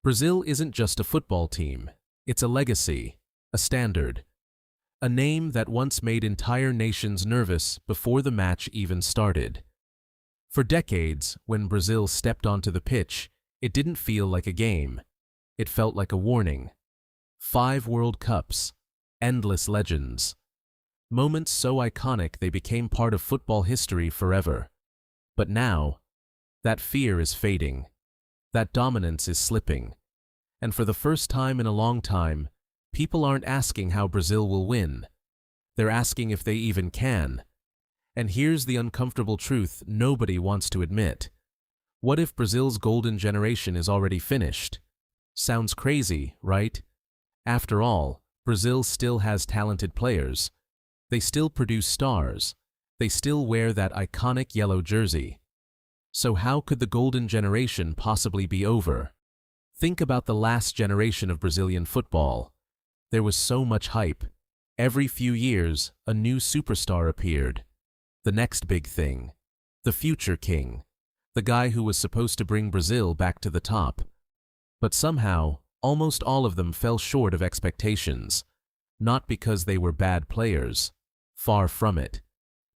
Brazil isn't just a football team, it's a legacy, a standard, a name that once made entire nations nervous before the match even started. For decades, when Brazil stepped onto the pitch, it didn't feel like a game. It felt like a warning. 5 World Cups, endless legends. Moments so iconic they became part of football history forever. But now, that fear is fading. That dominance is slipping. And for the first time in a long time, people aren't asking how Brazil will win. They're asking if they even can. And here's the uncomfortable truth nobody wants to admit. What if Brazil's golden generation is already finished? Sounds crazy, right? After all, Brazil still has talented players. They still produce stars. They still wear that iconic yellow jersey. So how could the golden generation possibly be over? Think about the last generation of Brazilian football. There was so much hype. Every few years, a new superstar appeared. The next big thing. The future king. The guy who was supposed to bring Brazil back to the top. But somehow, almost all of them fell short of expectations. Not because they were bad players. Far from it.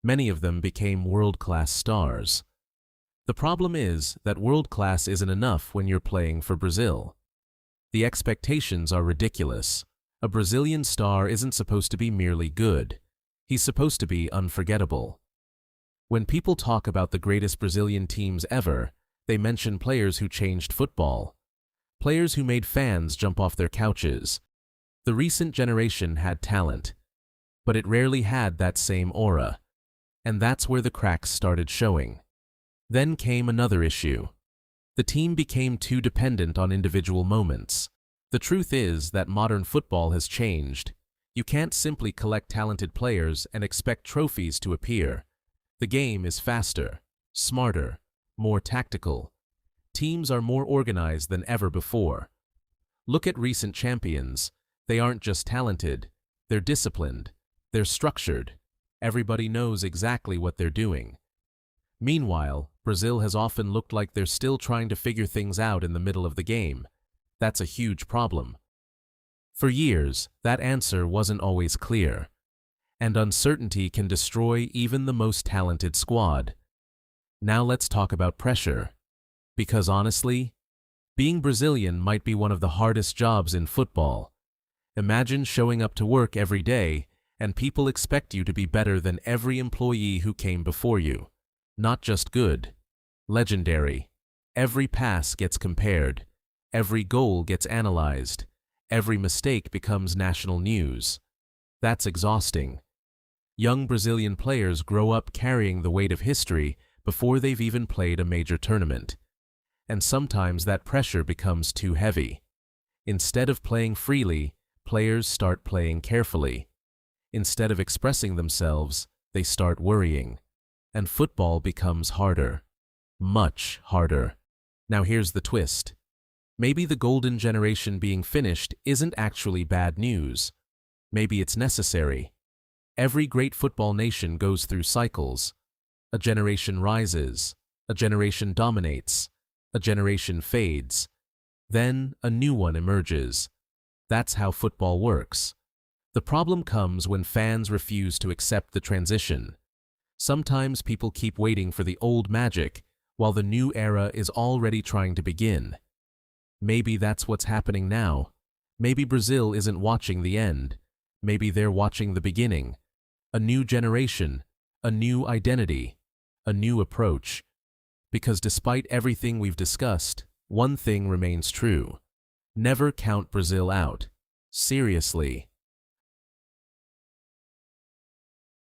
Many of them became world-class stars. The problem is that world-class isn't enough when you're playing for Brazil. The expectations are ridiculous. A Brazilian star isn't supposed to be merely good. He's supposed to be unforgettable. When people talk about the greatest Brazilian teams ever, they mention players who changed football. Players who made fans jump off their couches. The recent generation had talent, but it rarely had that same aura. And that's where the cracks started showing. Then came another issue. The team became too dependent on individual moments. The truth is that modern football has changed. You can't simply collect talented players and expect trophies to appear. The game is faster, smarter, more tactical. Teams are more organized than ever before. Look at recent champions. They aren't just talented, they're disciplined, they're structured. Everybody knows exactly what they're doing. Meanwhile, Brazil has often looked like they're still trying to figure things out in the middle of the game. That's a huge problem. For years, that answer wasn't always clear. And uncertainty can destroy even the most talented squad. Now let's talk about pressure. Because honestly, being Brazilian might be one of the hardest jobs in football. Imagine showing up to work every day and people expect you to be better than every employee who came before you. Not just good, legendary. Every pass gets compared. Every goal gets analyzed. Every mistake becomes national news. That's exhausting. Young Brazilian players grow up carrying the weight of history before they've even played a major tournament. And sometimes that pressure becomes too heavy. Instead of playing freely, players start playing carefully. Instead of expressing themselves, they start worrying. And football becomes harder. Much harder. Now here's the twist. Maybe the golden generation being finished isn't actually bad news. Maybe it's necessary. Every great football nation goes through cycles. A generation rises. A generation dominates. A generation fades. Then a new one emerges. That's how football works. The problem comes when fans refuse to accept the transition. Sometimes people keep waiting for the old magic, while the new era is already trying to begin. Maybe that's what's happening now. Maybe Brazil isn't watching the end. Maybe they're watching the beginning. A new generation, a new identity, a new approach. Because despite everything we've discussed, one thing remains true. Never count Brazil out. Seriously.